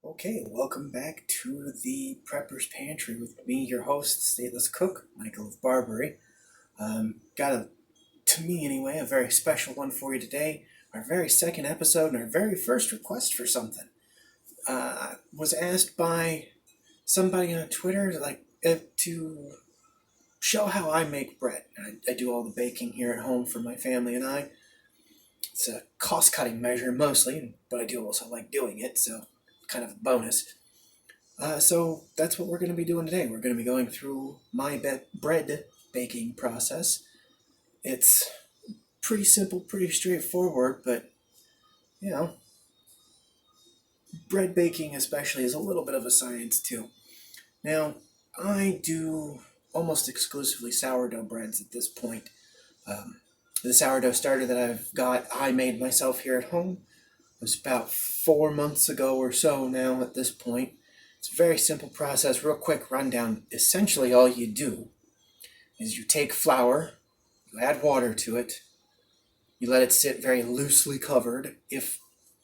Okay, welcome back to the Prepper's Pantry with me, your host, Stateless Cook, Michael of Barbary. To me anyway, a very special one for you today. Our very second episode and our very first request for something. Was asked by somebody on Twitter to show how I make bread. I do all the baking here at home for my family and I. It's a cost-cutting measure mostly, but I do also like doing it, so kind of a bonus. So that's what we're going to be doing today. We're going to be going through my bread baking process. It's pretty simple, pretty straightforward, but, you know, bread baking especially is a little bit of a science too. Now, I do almost exclusively sourdough breads at this point. The sourdough starter that I made myself here at home. It was about 4 months ago or so now at this point. It's a very simple process, real quick rundown. Essentially all you do is you take flour, you add water to it, you let it sit very loosely covered, if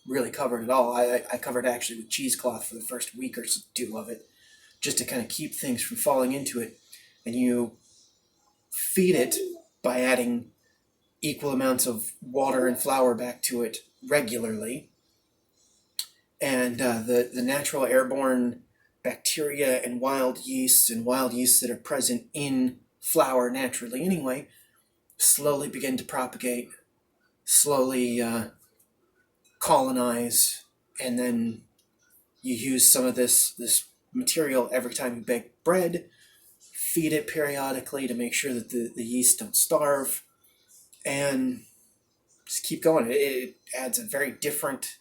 really covered at all. I covered actually with cheesecloth for the first week or two of it, just to kind of keep things from falling into it. And you feed it by adding equal amounts of water and flour back to it regularly. And the natural airborne bacteria and wild yeasts that are present in flour naturally anyway slowly begin to propagate, slowly colonize, and then you use some of this material every time you bake bread, feed it periodically to make sure that the yeast don't starve, and just keep going. It adds a very different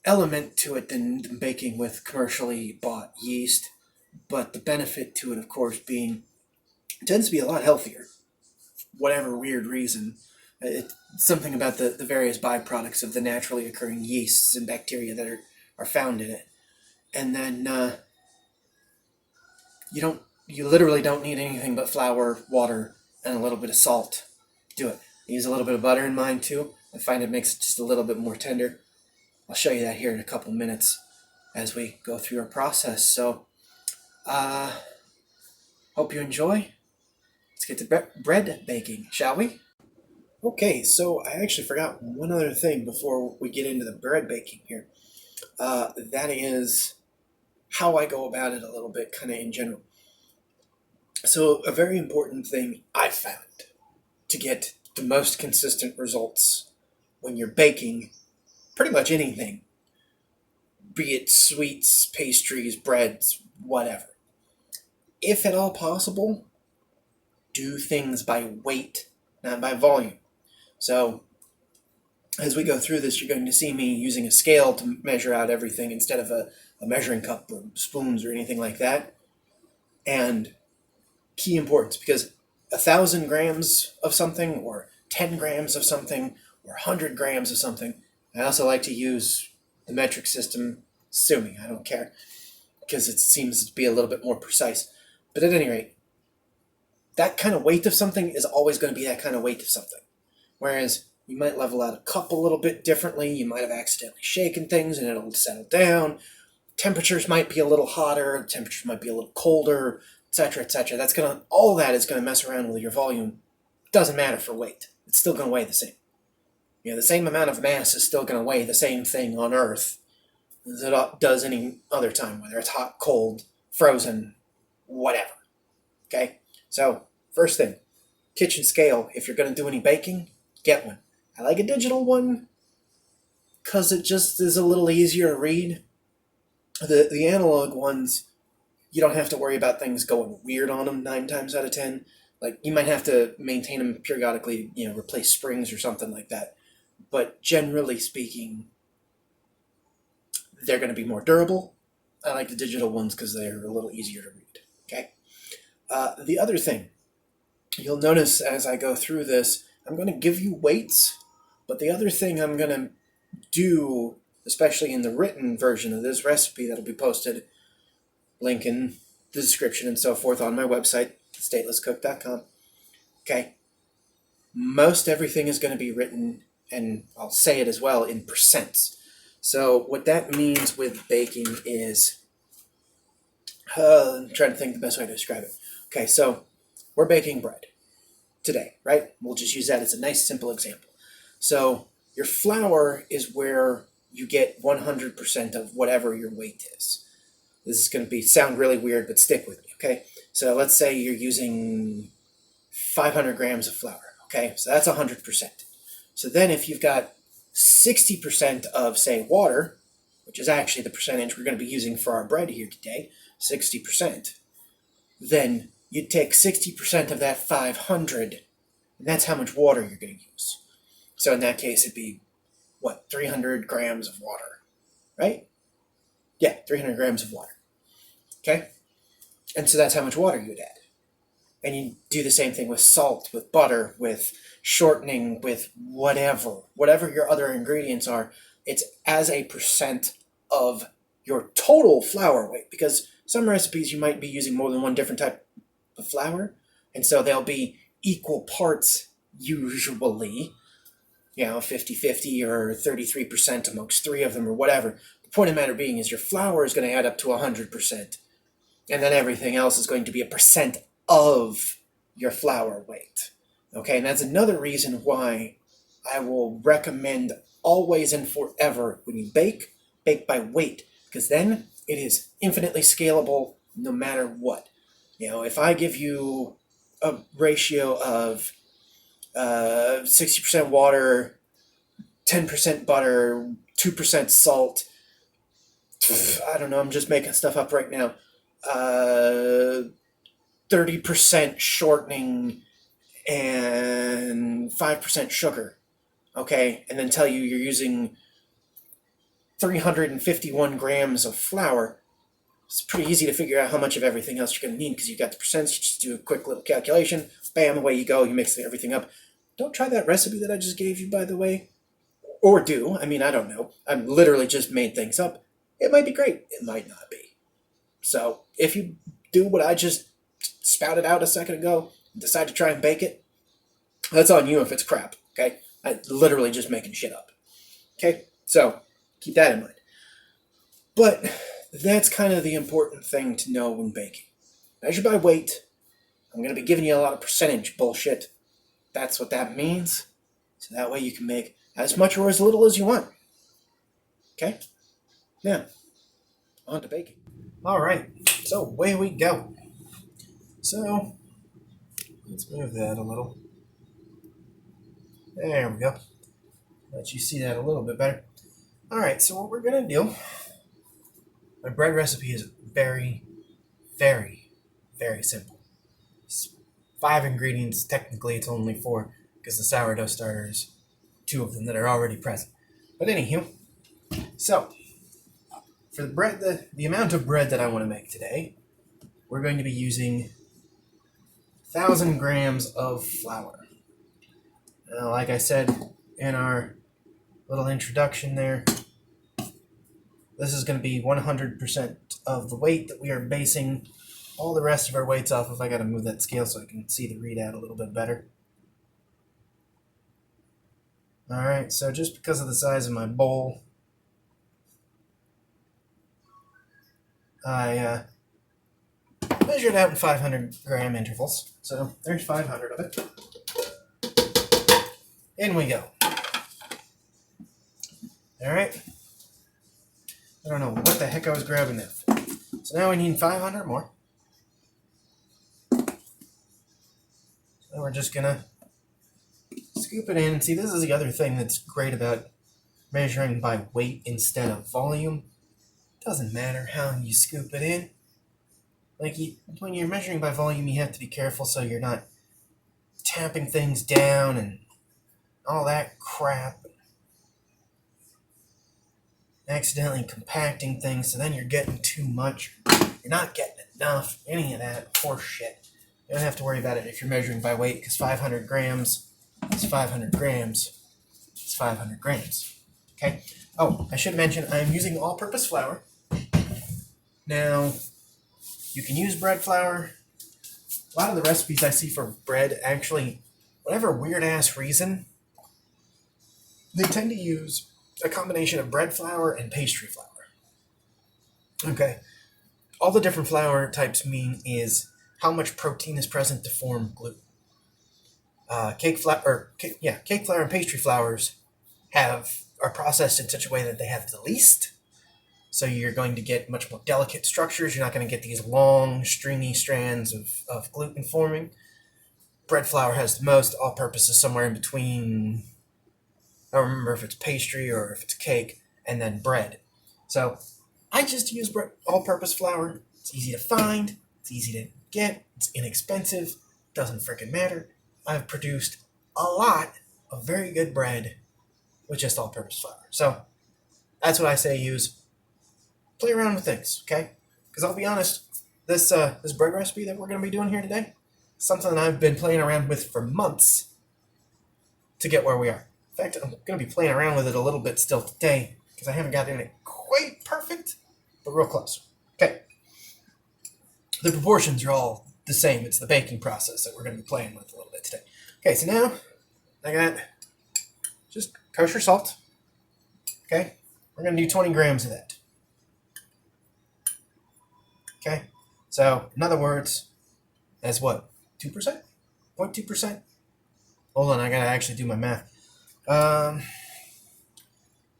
element to it than baking with commercially bought yeast, but the benefit to it, of course, being it tends to be a lot healthier. Whatever weird reason, it's something about the various byproducts of the naturally occurring yeasts and bacteria that are found in it. And then you literally don't need anything but flour, water, and a little bit of salt to do it. I use a little bit of butter in mine too. I find it makes it just a little bit more tender. I'll show you that here in a couple minutes as we go through our process. So, hope you enjoy. Let's get to bread baking, shall we? Okay, so I actually forgot one other thing before we get into the bread baking here. That is how I go about it a little bit, kind of in general. So, a very important thing I found to get the most consistent results when you're baking pretty much anything, be it sweets, pastries, breads, whatever. If at all possible, do things by weight, not by volume. So, as we go through this, you're going to see me using a scale to measure out everything instead of a measuring cup or spoons or anything like that. And key importance, because 1,000 grams of something, or 10 grams of something, or 100 grams of something, I also like to use the metric system, assuming, I don't care, because it seems to be a little bit more precise. But at any rate, that kind of weight of something is always going to be that kind of weight of something. Whereas you might level out a cup a little bit differently, you might have accidentally shaken things and it'll settle down. Temperatures might be a little hotter, temperatures might be a little colder, etc., etc. All that is going to mess around with your volume. It doesn't matter for weight. It's still going to weigh the same. The same amount of mass is still going to weigh the same thing on Earth as it does any other time, whether it's hot, cold, frozen, whatever. Okay? So, first thing, kitchen scale. If you're going to do any baking, get one. I like a digital one because it just is a little easier to read. The analog ones, you don't have to worry about things going weird on them 9 times out of 10. Like, you might have to maintain them periodically, replace springs or something like that. But generally speaking, they're going to be more durable. I like the digital ones because they're a little easier to read. Okay. The other thing, you'll notice as I go through this, I'm going to give you weights, but the other thing I'm going to do, especially in the written version of this recipe that'll be posted, link in the description and so forth on my website, statelesscook.com. Okay. Most everything is going to be written, and I'll say it as well, in percents. So what that means with baking is, I'm trying to think the best way to describe it. Okay, so we're baking bread today, right? We'll just use that as a nice simple example. So your flour is where you get 100% of whatever your weight is. This is going to sound really weird, but stick with me, okay? So let's say you're using 500 grams of flour, okay? So that's 100%. So then if you've got 60% of, say, water, which is actually the percentage we're going to be using for our bread here today, 60%, then you'd take 60% of that 500, and that's how much water you're going to use. So in that case, it'd be, 300 grams of water, right? Yeah, 300 grams of water, okay? And so that's how much water you would add. And you do the same thing with salt, with butter, with shortening, with whatever your other ingredients are. It's as a percent of your total flour weight, because some recipes you might be using more than one different type of flour, and so they'll be equal parts usually, 50-50 or 33% amongst three of them or whatever. The point of the matter being is your flour is going to add up to 100%, and then everything else is going to be a percent of your flour weight. Okay, and that's another reason why I will recommend always and forever when you bake by weight, because then it is infinitely scalable no matter what. If I give you a ratio of 60% water, 10% butter, 2% salt, I don't know, I'm just making stuff up right now, 30% shortening and 5% sugar, okay, and then tell you you're using 351 grams of flour, it's pretty easy to figure out how much of everything else you're going to need because you've got the percents. You just do a quick little calculation, bam, away you go, you mix everything up. Don't try that recipe that I just gave you, by the way. Or do. I mean, I don't know. I've literally just made things up. It might be great. It might not be. So if you do what I just spouted out a second ago and decide to try and bake it, that's on you if it's crap, okay? I'm literally just making shit up. Okay? So keep that in mind. But that's kind of the important thing to know when baking. Measure by weight. I'm going to be giving you a lot of percentage bullshit. That's what that means. So that way you can make as much or as little as you want. Okay? Now, on to baking. All right. So away we go. So let's move that a little. There we go. Let you see that a little bit better. All right. So what we're going to do, my bread recipe is very, very, very simple. It's 5 ingredients. Technically, it's only 4 because the sourdough starters, 2 of them that are already present. But anywho, so for the bread, the amount of bread that I want to make today, we're going to be using 1,000 grams of flour. Now, like I said in our little introduction there, this is going to be 100% of the weight that we are basing all the rest of our weights off of. I got to move that scale so I can see the readout a little bit better. All right, so just because of the size of my bowl, I measured out in 500 gram intervals. So there's 500 of it. In we go. All right. I don't know what the heck I was grabbing that for. So now we need 500 more. So we're just gonna scoop it in. See, this is the other thing that's great about measuring by weight instead of volume. It doesn't matter how you scoop it in. When you're measuring by volume, you have to be careful so you're not tamping things down and all that crap. Accidentally compacting things, so then you're getting too much. You're not getting enough. Any of that horse shit. You don't have to worry about it if you're measuring by weight, because 500 grams is 500 grams. It's 500 grams. Okay? Oh, I should mention, I'm using all-purpose flour. Now, you can use bread flour. A lot of the recipes I see for bread, actually, whatever weird-ass reason, they tend to use a combination of bread flour and pastry flour. Okay, all the different flour types mean is how much protein is present to form gluten. Cake flour and pastry flours are processed in such a way that they have the least. So you're going to get much more delicate structures. You're not going to get these long, stringy strands of gluten forming. Bread flour has the most. All-purpose is somewhere in between. I don't remember if it's pastry or if it's cake, and then bread. So I just use all-purpose flour. It's easy to find. It's easy to get. It's inexpensive. Doesn't freaking matter. I've produced a lot of very good bread with just all-purpose flour. So that's what I say use. Play around with things, okay? Because I'll be honest, this bread recipe that we're going to be doing here today is something that I've been playing around with for months to get where we are. In fact, I'm going to be playing around with it a little bit still today because I haven't gotten it quite perfect, but real close. Okay. The proportions are all the same. It's the baking process that we're going to be playing with a little bit today. Okay, so now I got just kosher salt. Okay, we're going to do 20 grams of that. Okay, so in other words, that's what, 2%? 0.2%? Hold on, I got to actually do my math.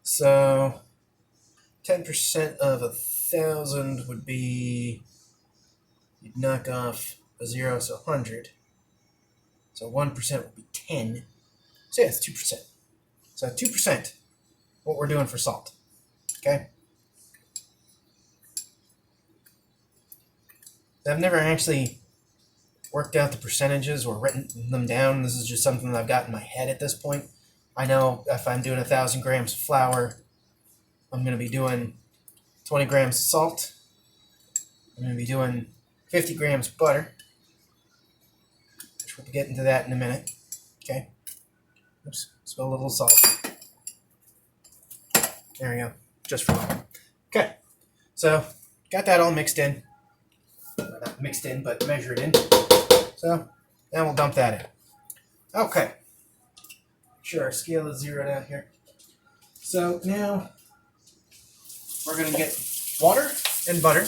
So 10% of 1,000 would be, you'd knock off a 0, so 100. So 1% would be 10. So yeah, it's 2%. So 2%, what we're doing for salt. Okay? I've never actually worked out the percentages or written them down. This is just something that I've got in my head at this point. I know if I'm doing 1,000 grams of flour, I'm going to be doing 20 grams of salt. I'm going to be doing 50 grams of butter, which we'll get into that in a minute. Okay. Oops, spill a little salt. There we go. Just for fun. Okay. So, got that all mixed in. Not mixed in, but measured in. So, now we'll dump that in. Okay. Make sure our scale is zeroed out here. So, now we're going to get water and butter.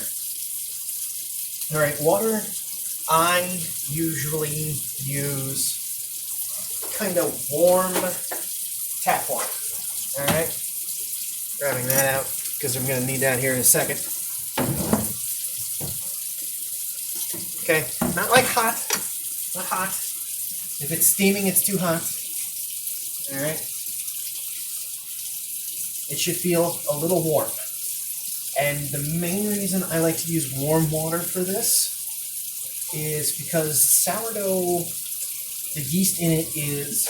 All right, water, I usually use kind of warm tap water. All right, grabbing that out because I'm going to need that here in a second. Okay, not like hot, not hot. If it's steaming, it's too hot. All right, it should feel a little warm. And the main reason I like to use warm water for this is because sourdough, the yeast in it is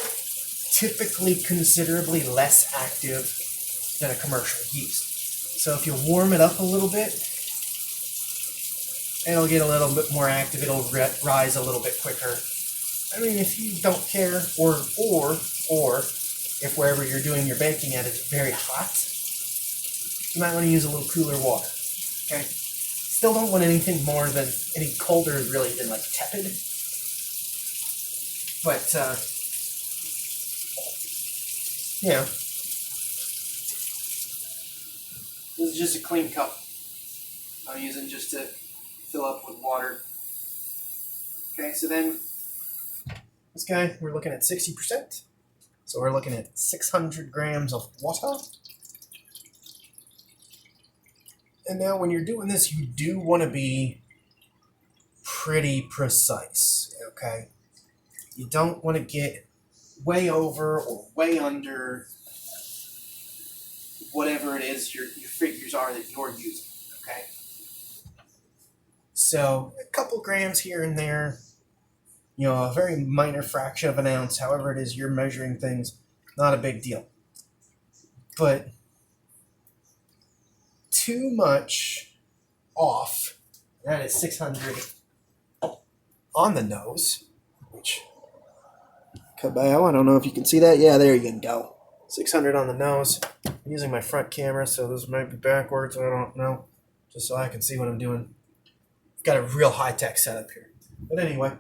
typically considerably less active than a commercial yeast. So if you warm it up a little bit, it'll get a little bit more active. It'll rise a little bit quicker. I mean, if you don't care, or if wherever you're doing your baking at is very hot, you might want to use a little cooler water. Okay. Still don't want anything more than any colder really than like tepid. But you know, this is just a clean cup I'm using just to fill up with water. Okay, so then this guy we're looking at 60%. So we're looking at 600 grams of water. And now when you're doing this, you do want to be pretty precise, okay? You don't want to get way over or way under whatever it is your figures are that you're using, okay? So a couple grams here and there, you know, a very minor fraction of an ounce, however it is you're measuring things, not a big deal. But too much off, that is 600 on the nose, which, Cabell, I don't know if you can see that. Yeah, there you go. 600 on the nose. I'm using my front camera, so this might be backwards, I don't know, just so I can see what I'm doing. I've got a real high-tech setup here. But anyway,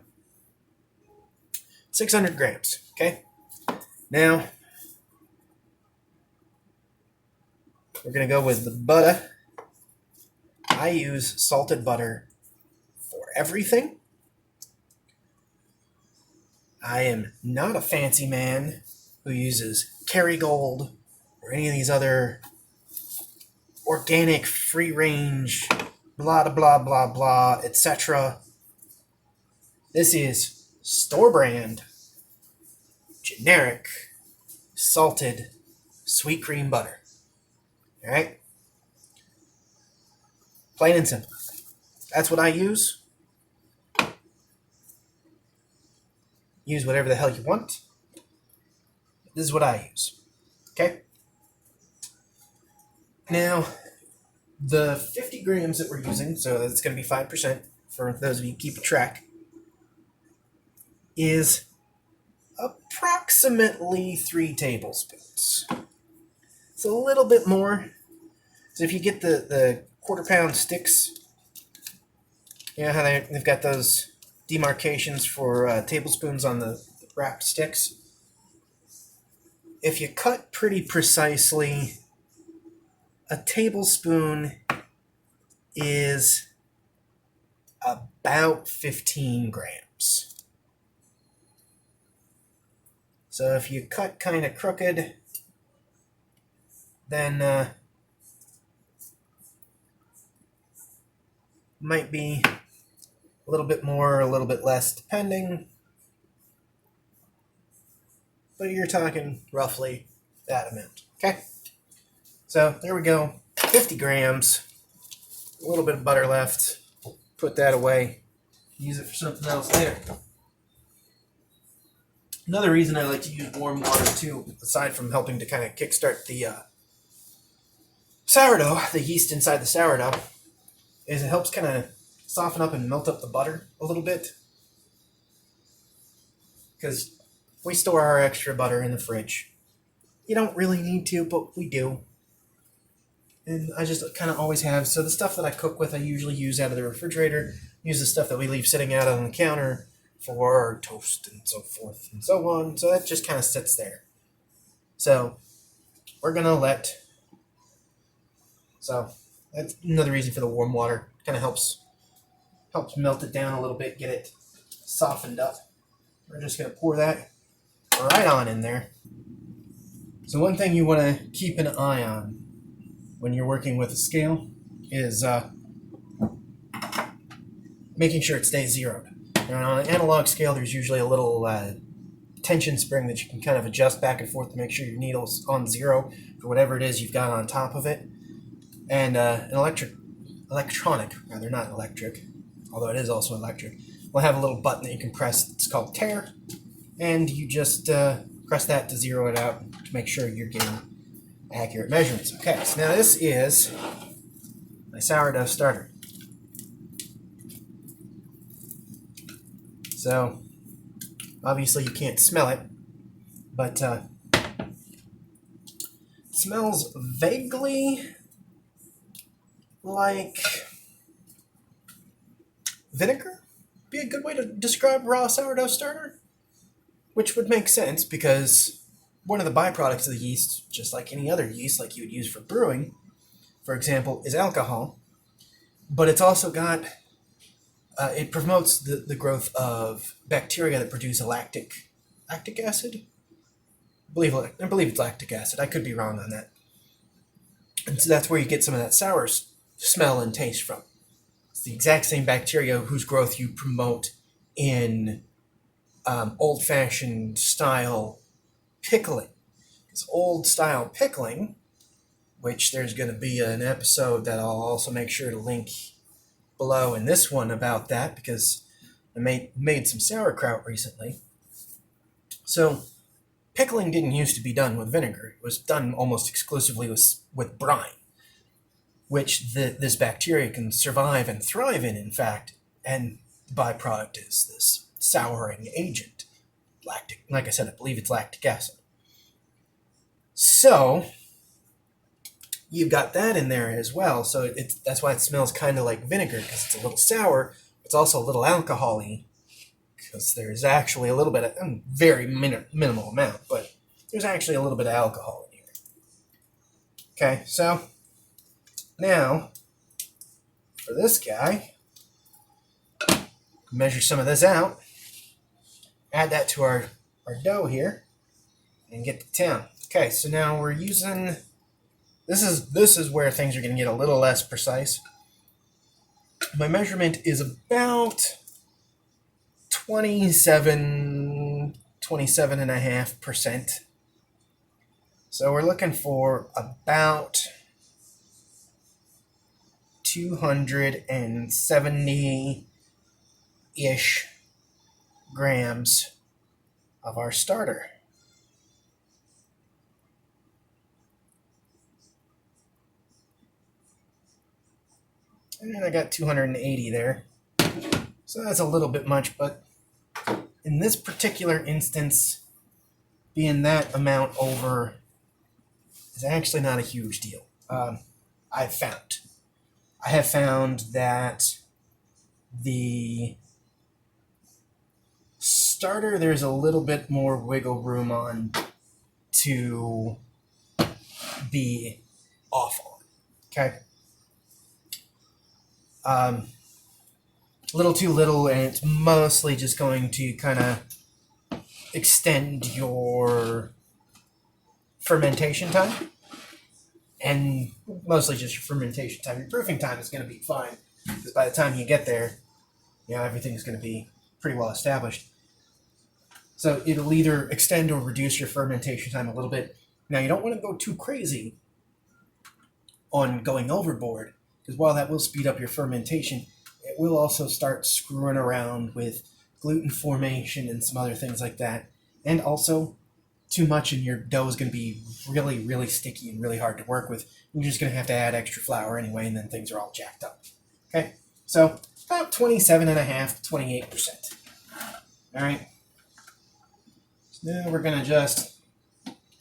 600 grams, okay? Now, We're going to go with the butter. I use salted butter for everything. I am not a fancy man who uses Kerrygold or any of these other organic, free-range, blah, blah, blah, blah, etc. This is store brand, generic, salted, sweet cream butter. All right? Plain and simple. That's what I use. Use whatever the hell you want. This is what I use. Okay? Now, the 50 grams that we're using, so that's going to be 5% for those of you keeping track, is approximately 3 tablespoons. It's a little bit more. So if you get the quarter-pound sticks, you know how they've got those demarcations for tablespoons on the wrapped sticks? If you cut pretty precisely, a tablespoon is about 15 grams. So if you cut kind of crooked, then might be a little bit more or a little bit less depending. But you're talking roughly that amount. Okay? So there we go. 50 grams. A little bit of butter left. Put that away. Use it for something else later. Another reason I like to use warm water too, aside from helping to kind of kickstart the sourdough, the yeast inside the sourdough, is it helps kind of soften up and melt up the butter a little bit. Because we store our extra butter in the fridge. You don't really need to, but we do. And I just kind of always have. So the stuff that I cook with, I usually use out of the refrigerator. Use the stuff that we leave sitting out on the counter for toast and so forth and so on. So that just kind of sits there. So we're going to let... So that's another reason for the warm water. Kind of helps melt it down a little bit, get it softened up. We're just going to pour that right on in there. So one thing you want to keep an eye on when you're working with a scale is making sure it stays zeroed. Now, on an analog scale, there's usually a little tension spring that you can kind of adjust back and forth to make sure your needle's on zero for whatever it is you've got on top of it. And an electronic, rather not electric, although it is also electric, will have a little button that you can press. It's called tare, and you just press that to zero it out to make sure you're getting accurate measurements. Okay, so now this is my sourdough starter. So obviously you can't smell it, but it smells vaguely like vinegar. Be a good way to describe raw sourdough starter, which would make sense because one of the byproducts of the yeast, just like any other yeast like you would use for brewing, for example, is alcohol. But it's also got, it promotes the growth of bacteria that produce lactic acid. I believe it's lactic acid. I could be wrong on that. And so that's where you get some of that sour smell and taste from. It's the exact same bacteria whose growth you promote in old-fashioned style pickling. It's old-style pickling, which there's going to be an episode that I'll also make sure to link below in this one about that, because I made some sauerkraut recently. So pickling didn't used to be done with vinegar. It was done almost exclusively with brine, which this bacteria can survive and thrive in fact, and the byproduct is this souring agent. Like I said, I believe it's lactic acid. So you've got that in there as well. So that's why it smells kind of like vinegar, because it's a little sour. It's also a little alcohol-y, because there's actually a little bit of, very minimal amount, but there's actually a little bit of alcohol in here. Okay, so now for this guy, measure some of this out, add that to our dough here, and get to town. Okay, so now we're using, this is where things are going to get a little less precise. My measurement is about 27.5%. So we're looking for about 270-ish grams of our starter. And I got 280 there. So that's a little bit much, but in this particular instance, being that amount over is actually not a huge deal. I have found that the starter, there's a little bit more wiggle room on to be off on. Okay? A little too little, and it's mostly just going to kind of extend your fermentation time, and mostly just your fermentation time. Your proofing time is going to be fine, because by the time you get there, everything's going to be pretty well established. So it'll either extend or reduce your fermentation time a little bit. Now, you don't want to go too crazy on going overboard, because while that will speed up your fermentation, it will also start screwing around with gluten formation and some other things like that. And also, too much and your dough is going to be really, really sticky and really hard to work with. You're just going to have to add extra flour anyway, and then things are all jacked up. Okay, so about 27.5%, 28%. All right. So now we're going to just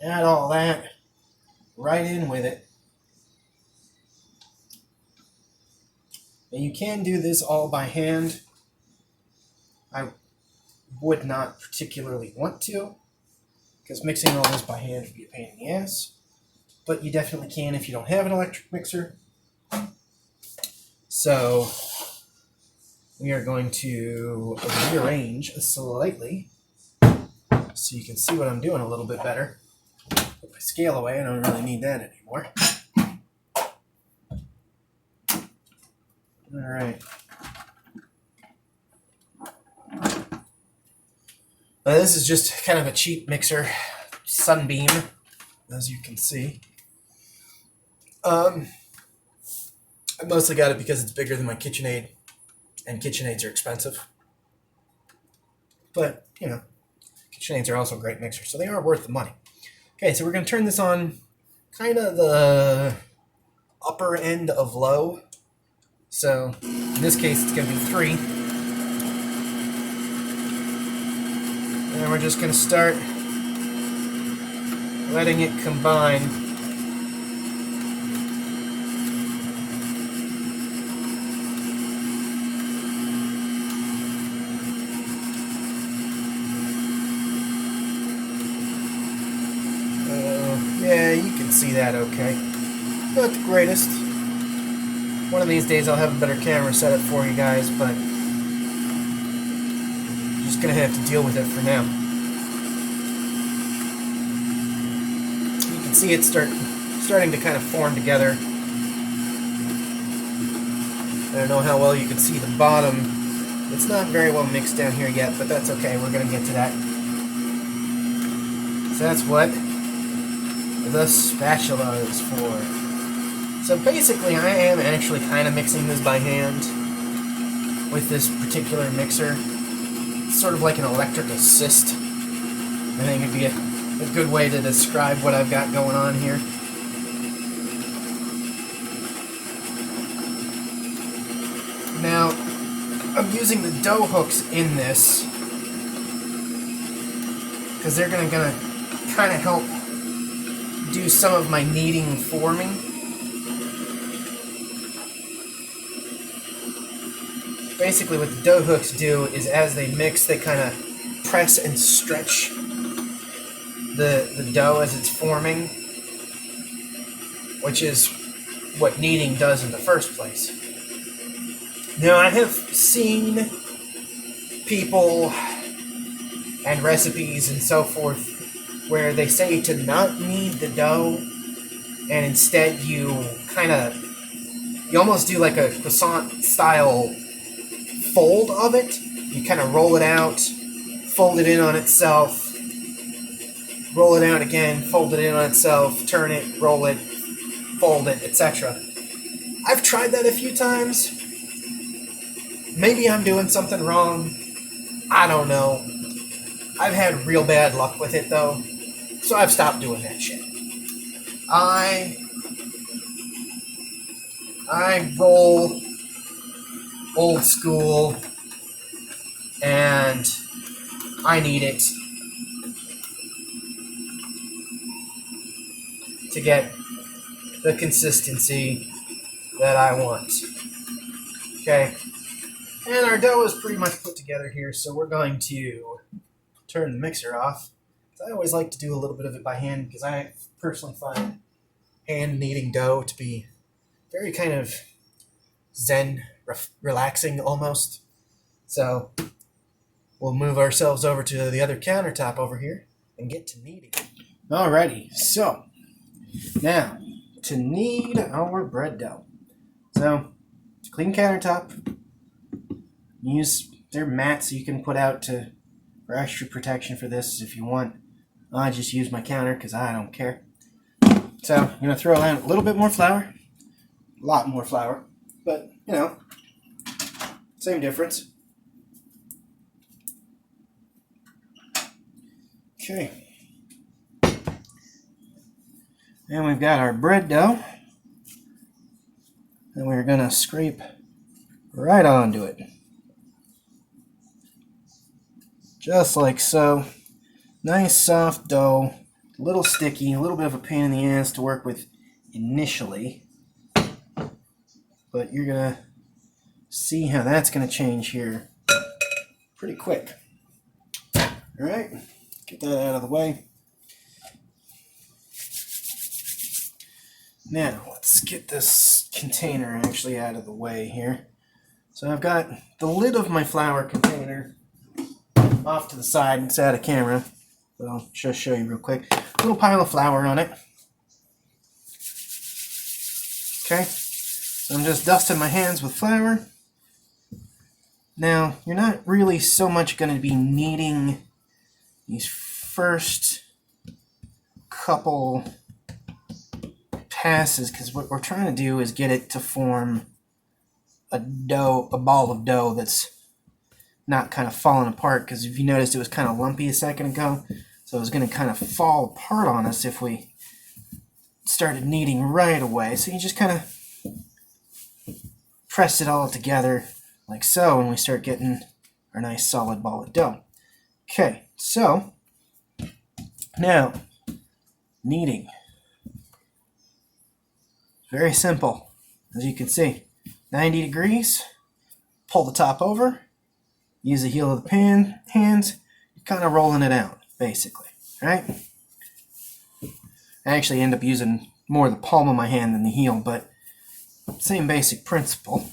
add all that right in with it. Now you can do this all by hand. I would not particularly want to, because mixing all this by hand would be a pain in the ass. But you definitely can if you don't have an electric mixer. So we are going to rearrange slightly so you can see what I'm doing a little bit better. Put my scale away, I don't really need that anymore. All right. Now this is just kind of a cheap mixer, Sunbeam, as you can see. I mostly got it because it's bigger than my KitchenAid, and KitchenAids are expensive. But, KitchenAids are also great mixers, so they are worth the money. Okay, so we're going to turn this on kind of the upper end of low. So, in this case, it's going to be 3. And we're just going to start letting it combine. Yeah, you can see that okay. Not the greatest. One of these days I'll have a better camera setup for you guys, but I'm just going to have to deal with it for now. You can see it starting to kind of form together. I don't know how well you can see the bottom. It's not very well mixed down here yet, but that's okay. We're going to get to that. So that's what the spatula is for. So basically, I am actually kind of mixing this by hand with this particular mixer. It's sort of like an electric assist. I think it'd be a good way to describe what I've got going on here. Now, I'm using the dough hooks in this because they're going to kind of help do some of my kneading for me. Basically what the dough hooks do is as they mix, they kind of press and stretch the dough as it's forming. which is what kneading does in the first place. Now, I have seen people and recipes and so forth where they say to not knead the dough, and instead you almost do like a croissant style fold of it. You kind of roll it out, fold it in on itself, roll it out again, fold it in on itself, turn it, roll it, fold it, etc. I've tried that a few times. Maybe I'm doing something wrong. I don't know. I've had real bad luck with it though, so I've stopped doing that shit. I roll old school, and I need it to get the consistency that I want. Okay, and our dough is pretty much put together here, so we're going to turn the mixer off. I always like to do a little bit of it by hand because I personally find hand kneading dough to be very kind of zen, relaxing almost. So we'll move ourselves over to the other countertop over here and get to kneading. Alrighty, so now to knead our bread dough. So clean countertop. Use their mats you can put out for extra protection for this if you want. I just use my counter because I don't care. So I'm going to throw in a little bit more flour. A lot more flour. But, same difference. Okay. And we've got our bread dough. And we're going to scrape right onto it. Just like so. Nice soft dough, a little sticky, a little bit of a pain in the ass to work with initially. But you're going to see how that's going to change here pretty quick. Alright, get that out of the way. Now, let's get this container actually out of the way here. So I've got the lid of my flour container off to the side. It's out of camera. But I'll just show you real quick. A little pile of flour on it. Okay. So I'm just dusting my hands with flour. Now, you're not really so much going to be kneading these first couple passes, because what we're trying to do is get it to form a ball of dough that's not kind of falling apart, because if you noticed it was kind of lumpy a second ago, so it was going to kind of fall apart on us if we started kneading right away. So you just kind of press it all together like so, and we start getting our nice solid ball of dough. Okay, so now kneading. Very simple, as you can see. 90 degrees, pull the top over, use the heel of the hands, you're kind of rolling it out, basically, right? I actually end up using more the palm of my hand than the heel, but same basic principle,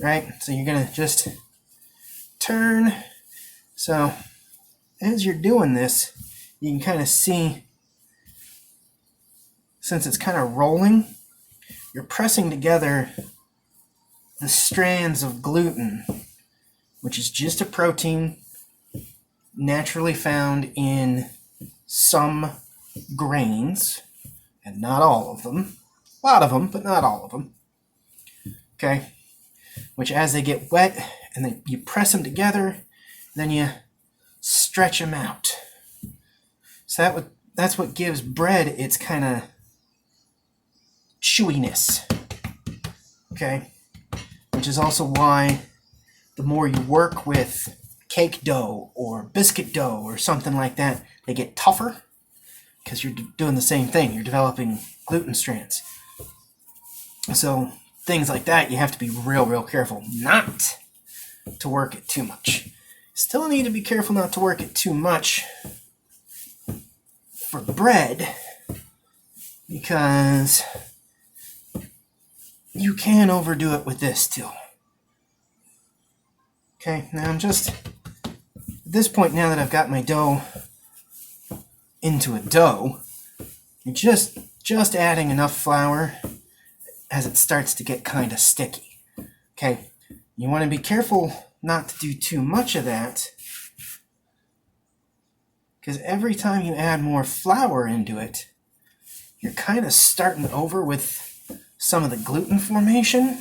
right? So you're going to just turn. So as you're doing this, you can kind of see, since it's kind of rolling, you're pressing together the strands of gluten, which is just a protein naturally found in some grains, and not all of them. A lot of them, but not all of them. Okay? Which as they get wet, and then you press them together, then you stretch them out. So that's what gives bread its kind of chewiness. Okay? Which is also why the more you work with cake dough or biscuit dough or something like that, they get tougher, because you're doing the same thing. You're developing gluten strands. So things like that, you have to be real careful not to work it too much. Still need to be careful not to work it too much for bread, because you can overdo it with this too. Okay, now I'm just, at this point now that I've got my dough into a dough, you're just adding enough flour as it starts to get kind of sticky. Okay, you want to be careful not to do too much of that, because every time you add more flour into it, you're kind of starting over with some of the gluten formation.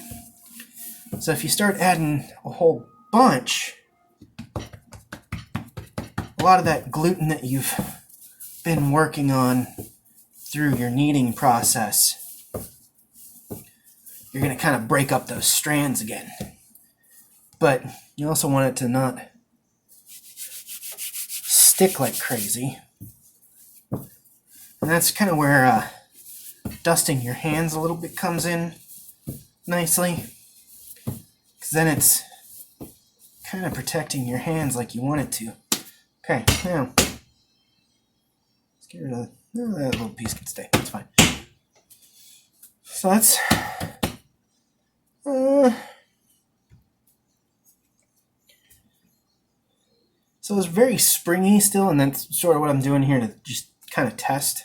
So if you start adding a whole bunch, a lot of that gluten that you've been working on through your kneading process, you're going to kind of break up those strands again. But you also want it to not stick like crazy. And that's kind of where dusting your hands a little bit comes in nicely, because then it's kind of protecting your hands like you want it to. Okay, now let's get rid of that little piece. Can stay. That's fine. So that's so it's very springy still, and that's sort of what I'm doing here to just kind of test.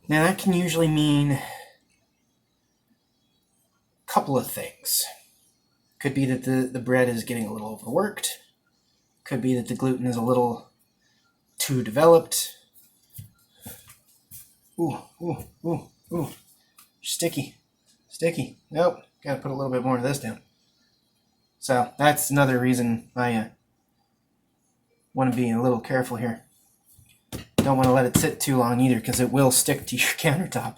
Now that can usually mean a couple of things. Could be that the bread is getting a little overworked. Could be that the gluten is a little too developed. Ooh. Sticky. Nope, gotta put a little bit more of this down. So that's another reason I want to be a little careful here. Don't want to let it sit too long either, because it will stick to your countertop.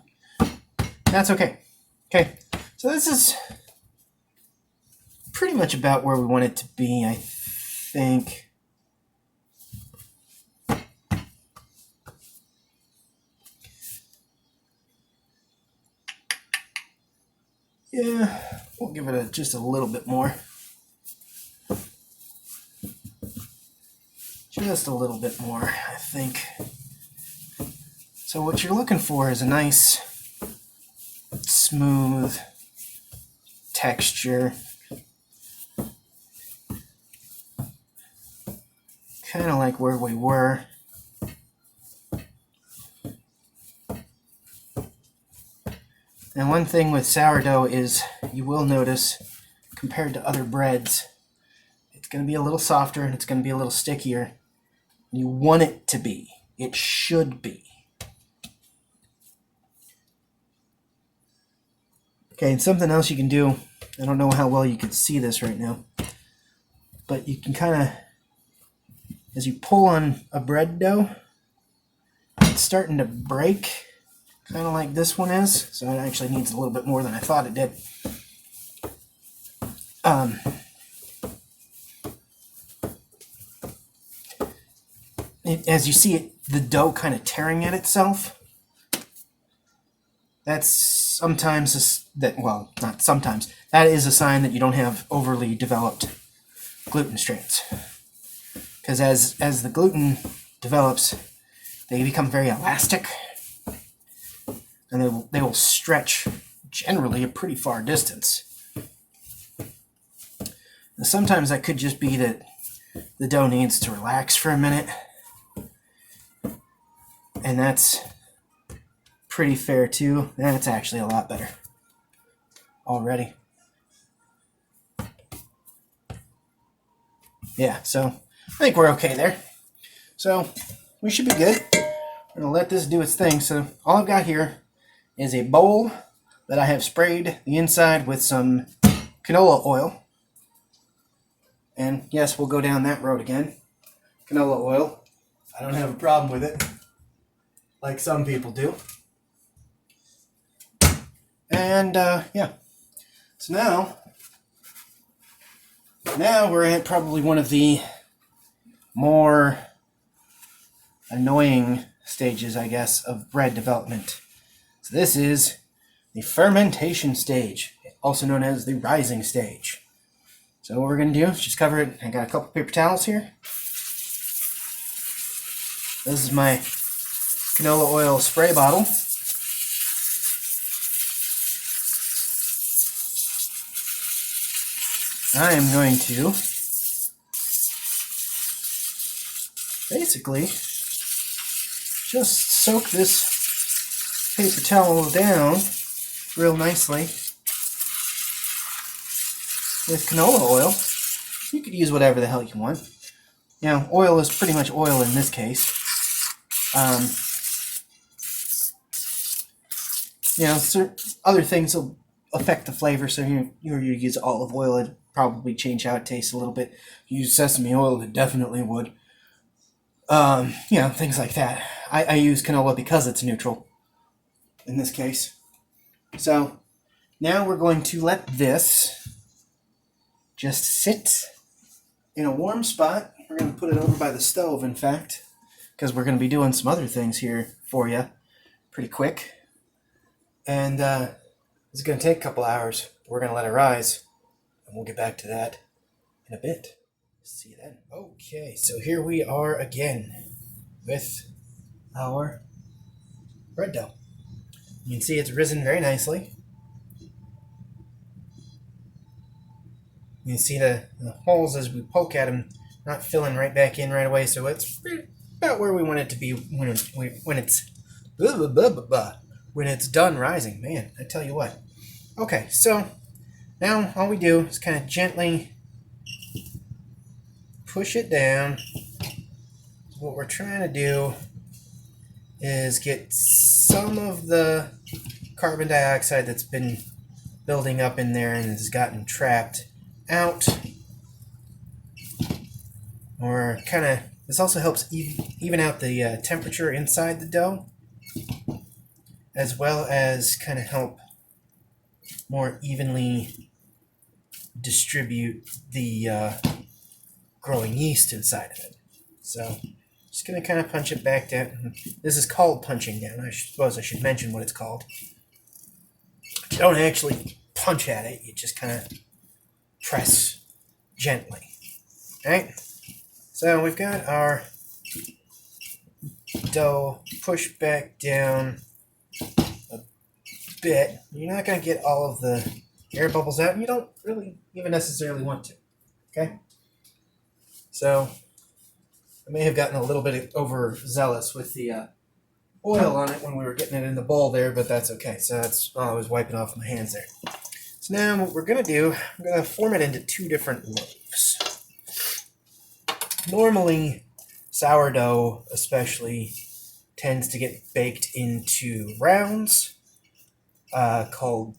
That's okay. Okay, so this is pretty much about where we want it to be, I think. Yeah, we'll give it just a little bit more. Just a little bit more, I think. So what you're looking for is a nice, smooth texture. Kind of like where we were. And one thing with sourdough is you will notice, compared to other breads, it's going to be a little softer and it's going to be a little stickier. You want it to be. It should be. Okay, and something else you can do, I don't know how well you can see this right now, but you can kind of, as you pull on a bread dough, it's starting to break, kind of like this one is. So it actually needs a little bit more than I thought it did. As you see it, the dough kind of tearing at itself. That's sometimes not sometimes. That is a sign that you don't have overly developed gluten strands. Because as the gluten develops, they become very elastic, and they will stretch generally a pretty far distance. And sometimes that could just be that the dough needs to relax for a minute. And that's pretty fair too. That's actually a lot better already. Yeah, so I think we're okay there. So we should be good. I'm going to let this do its thing. So all I've got here is a bowl that I have sprayed the inside with some canola oil. And yes, we'll go down that road again. Canola oil. I don't have a problem with it, like some people do. And yeah, so now we're at probably one of the more annoying stages, I guess, of bread development. So this is the fermentation stage, also known as the rising stage. So what we're going to do is just cover it. I got a couple paper towels here. This is my canola oil spray bottle. I am going to basically just soak this paper towel down real nicely with canola oil. You could use whatever the hell you want. You know, oil is pretty much oil in this case. You know, certain other things will affect the flavor, so you use olive oil, it'd probably change how it tastes a little bit. You use sesame oil, it definitely would. You know, things like that. I use canola because it's neutral in this case. So now we're going to let this just sit in a warm spot. We're going to put it over by the stove, in fact, because we're going to be doing some other things here for you pretty quick. And it's going to take a couple hours. We're going to let it rise, and we'll get back to that in a bit. See you then. Okay, so here we are again with our bread dough. You can see it's risen very nicely. You can see the holes as we poke at them not filling right back in right away, so it's about where we want it to be when it's done rising. Man, I tell you what. Okay, so now all we do is kind of gently push it down. What we're trying to do is get some of the carbon dioxide that's been building up in there and has gotten trapped out. Or kind of, this also helps even out the temperature inside the dough, as well as kind of help more evenly distribute the growing yeast inside of it. So just going to kind of punch it back down. This is called punching down. I suppose I should mention what it's called. You don't actually punch at it. You just kind of press gently. Alright? So we've got our dough pushed back down a bit. You're not going to get all of the air bubbles out, and you don't really even necessarily want to. Okay? So I may have gotten a little bit overzealous with the oil on it when we were getting it in the bowl there, but that's okay. So that's I was wiping off my hands there. So now what we're going to do, I'm going to form it into two different loaves. Normally, sourdough especially tends to get baked into rounds called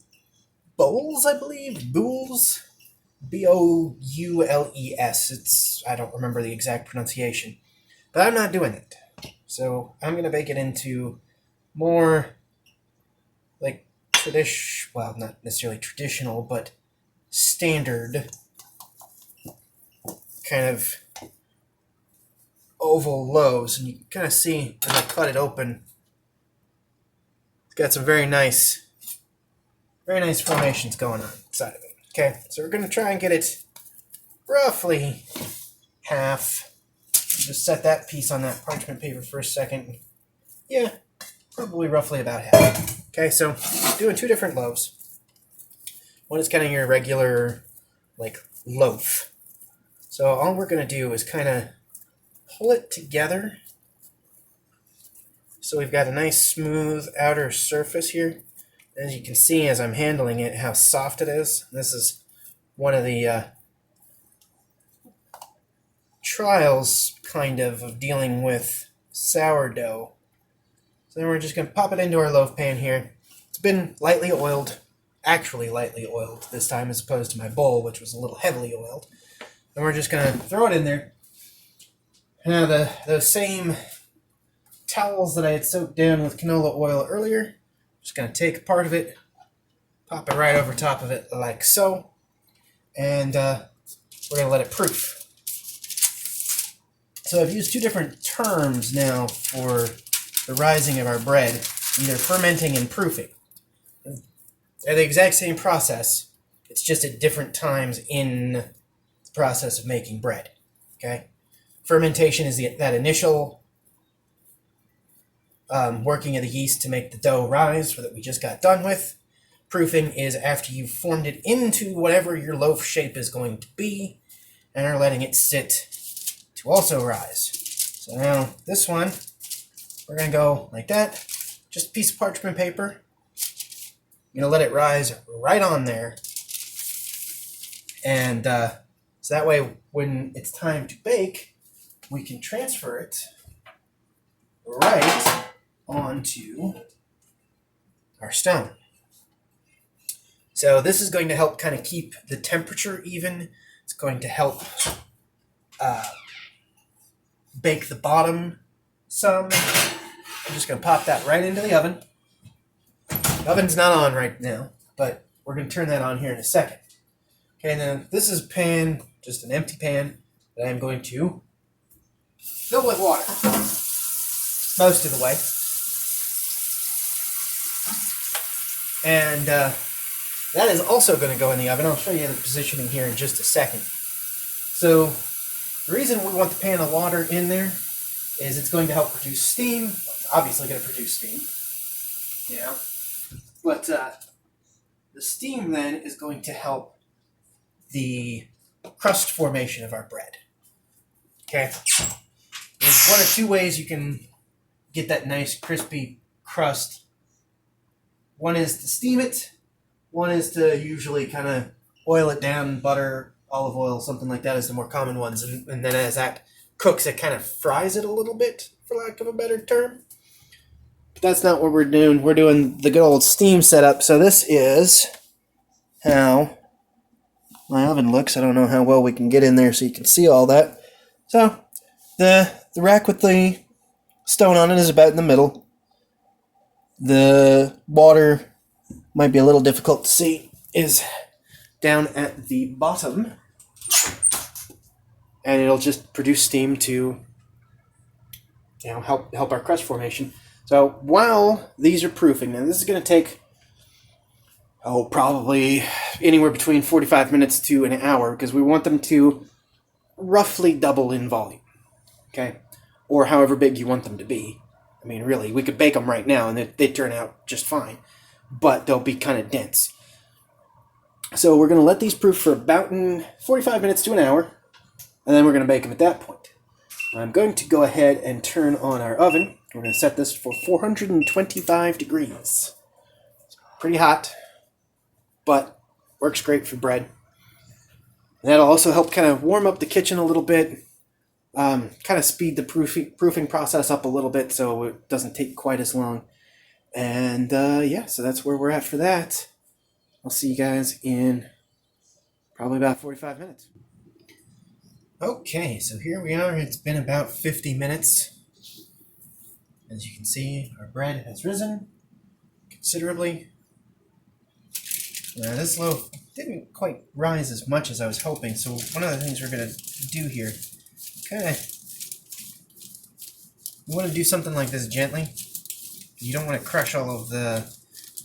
bowls, I believe. Boules. B-O-U-L-E-S. I don't remember the exact pronunciation. But I'm not doing it. So I'm going to bake it into more like well, not necessarily traditional, but standard kind of oval loaves. And you can kind of see as I cut it open, it's got some very nice formations going on inside of it. Okay, so we're going to try and get it roughly half. Just set that piece on that parchment paper for a second. Yeah, probably roughly about half. Okay, so doing two different loaves. One is kind of your regular, like, loaf. So all we're going to do is kind of pull it together. So we've got a nice smooth outer surface here. As you can see as I'm handling it, how soft it is. This is one of the trials, kind of dealing with sourdough. So then we're just going to pop it into our loaf pan here. It's been lightly oiled, actually lightly oiled this time, as opposed to my bowl, which was a little heavily oiled. And we're just going to throw it in there. Now those same towels that I had soaked down with canola oil earlier, just going to take part of it, pop it right over top of it like so, and we're going to let it proof. So I've used two different terms now for the rising of our bread, either fermenting and proofing. They're the exact same process, it's just at different times in the process of making bread. Okay, fermentation is that initial working of the yeast to make the dough rise that we just got done with. proofing is after you've formed it into whatever your loaf shape is going to be, and are letting it sit to also rise. So now this one, we're going to go like that, just a piece of parchment paper. I'm going to let it rise right on there, and so that way when it's time to bake, we can transfer it right onto our stone. So this is going to help kind of keep the temperature even. It's going to help bake the bottom some. I'm just going to pop that right into the oven. The oven's not on right now, but we're going to turn that on here in a second. Okay, now this is a pan, just an empty pan, that I'm going to fill with water most of the way. And that is also going to go in the oven. I'll show you the positioning here in just a second. So the reason we want the pan of water in there is it's going to help produce steam. It's obviously going to produce steam, but the steam then is going to help the crust formation of our bread. Okay, there's one or two ways you can get that nice crispy crust. One is to steam it. One is to usually kind of oil it down, butter, olive oil, something like that is the more common ones. And then as that cooks, it kind of fries it a little bit, for lack of a better term. But that's not what we're doing. We're doing the good old steam setup. So this is how my oven looks. I don't know how well we can get in there so you can see all that. So the rack with the stone on it is about in the middle. The water might be a little difficult to see, is down at the bottom, and it'll just produce steam to help our crust formation. So while these are proofing, now this is going to take probably anywhere between 45 minutes to an hour, because we want them to roughly double in volume, okay, or however big you want them to be. I mean, really, we could bake them right now and they turn out just fine, but they'll be kind of dense. So we're going to let these proof for about 45 minutes to an hour, and then we're going to bake them at that point. I'm going to go ahead and turn on our oven. We're going to set this for 425 degrees. It's pretty hot, but works great for bread. And that'll also help kind of warm up the kitchen a little bit. Kind of speed the proofing process up a little bit so it doesn't take quite as long. And so that's where we're at for that. I'll see you guys in probably about 45 minutes. Okay, so here we are. It's been about 50 minutes. As you can see, our bread has risen considerably. Now this loaf didn't quite rise as much as I was hoping, so one of the things we're going to do here, you want to do something like this gently. You don't want to crush all of the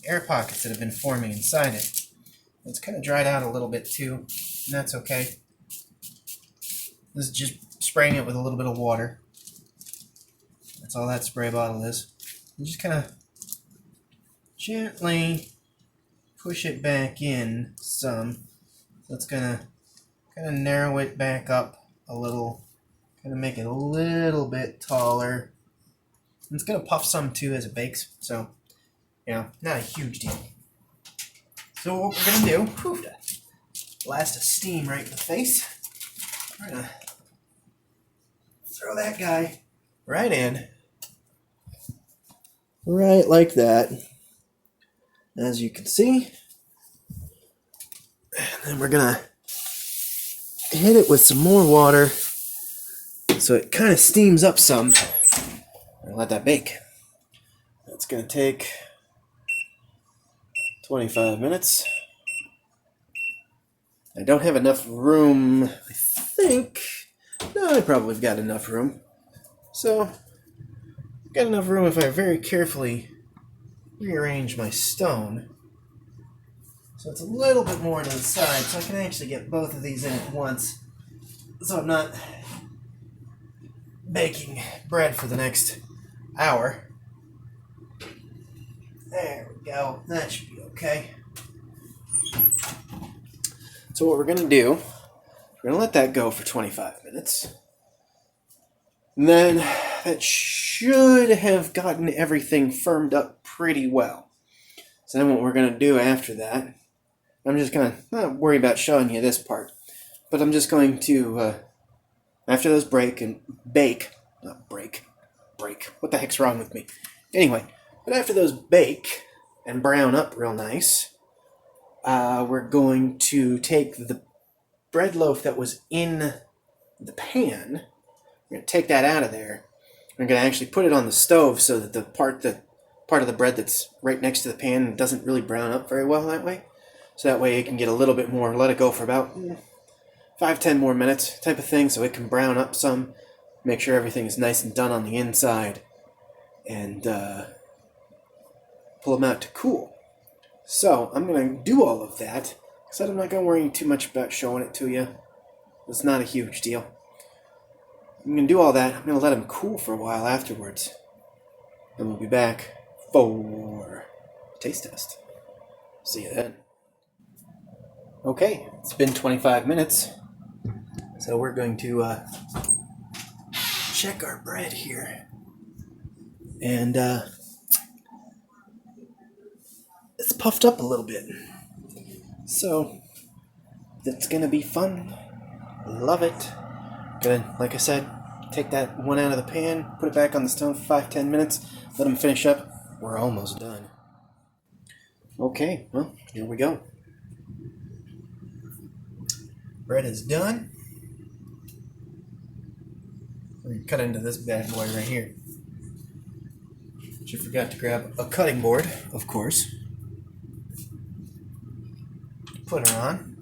air pockets that have been forming inside it. It's kind of dried out a little bit too, and that's okay. This is just spraying it with a little bit of water. That's all that spray bottle is. You just kind of gently push it back in some. So it's going to kind of narrow it back up a little. Kind of make it a little bit taller. And it's going to puff some too as it bakes, so, not a huge deal. So what we're going to do, blast of steam right in the face. We're going to throw that guy right in. Right like that. As you can see. And then we're going to hit it with some more water so it kind of steams up some. And let that bake. That's going to take 25 minutes. I don't have enough room, I think. No, I probably have got enough room. So, I've got enough room if I very carefully rearrange my stone. So it's a little bit more to the side, so I can actually get both of these in at once. So I'm not baking bread for the next hour. There we go. That should be okay. So what we're going to do, we're going to let that go for 25 minutes. And then that should have gotten everything firmed up pretty well. So then what we're going to do after that, I'm just going to not worry about showing you this part, but I'm just going to, after those break, what the heck's wrong with me? Anyway, but after those bake and brown up real nice, we're going to take the bread loaf that was in the pan. We're going to take that out of there. We're going to actually put it on the stove so that the part of the bread that's right next to the pan doesn't really brown up very well that way. So that way it can get a little bit more, let it go for about 5-10 more minutes type of thing, so it can brown up some, make sure everything is nice and done on the inside, and pull them out to cool. So I'm going to do all of that. I said I'm not going to worry too much about showing it to you. It's not a huge deal. I'm going to do all that. I'm going to let them cool for a while afterwards. And we'll be back for taste test. See you then. Okay, it's been 25 minutes. So we're going to check our bread here. And it's puffed up a little bit. So it's going to be fun. Love it. Good. Like I said, take that one out of the pan, put it back on the stove for 5-10 minutes, let them finish up. We're almost done. Okay, well, here we go. Bread is done. We're going to cut into this bad boy right here. She forgot to grab a cutting board, of course. Put her on.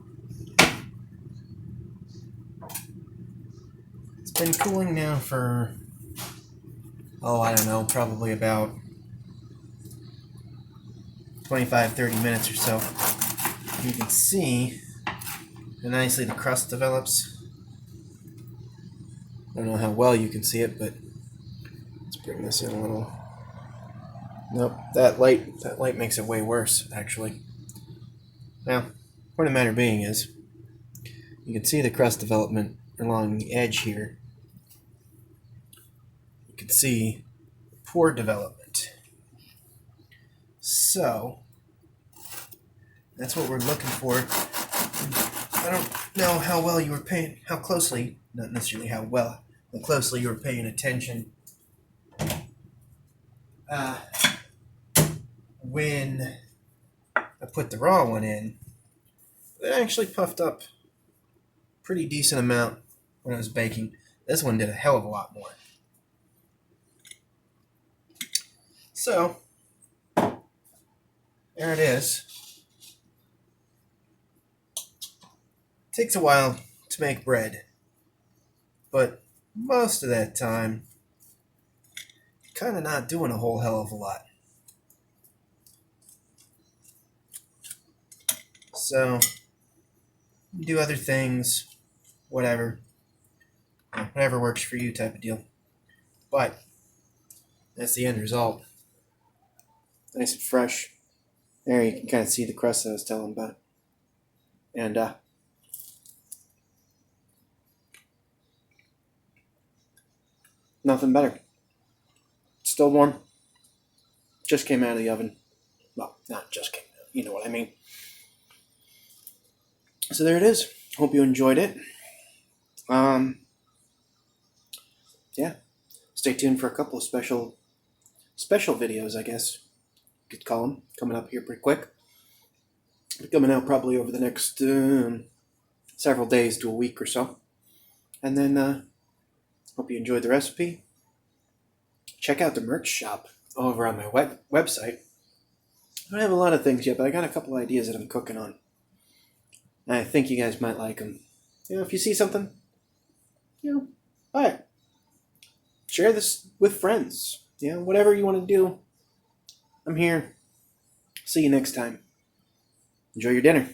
It's been cooling now for, I don't know, probably about 25-30 minutes or so. You can see how nicely the crust develops. I don't know how well you can see it, but let's bring this in a little. Nope, that light makes it way worse, actually. Now, point of the matter being is, you can see the crust development along the edge here. You can see pore development. So, that's what we're looking for. I don't know how well you were paying, how closely, not necessarily how closely you were paying attention when I put the raw one in. It actually puffed up pretty decent amount when I was baking. This one did a hell of a lot more. So, there it is. Takes a while to make bread, but most of that time, kind of not doing a whole hell of a lot. So, do other things, whatever works for you type of deal. But, that's the end result. Nice and fresh. There you can kind of see the crust that I was telling about. And, nothing better. It's still warm. Just came out of the oven. Well, not just came out. You know what I mean. So there it is. Hope you enjoyed it. Yeah. Stay tuned for a couple of special videos, I guess you could call them, coming up here pretty quick. They're coming out probably over the next several days to a week or so. And then hope you enjoyed the recipe. Check out the merch shop over on my website. I don't have a lot of things yet, but I got a couple ideas that I'm cooking on. I think you guys might like them. If you see something, buy it. Share this with friends. Whatever you want to do, I'm here. See you next time. Enjoy your dinner.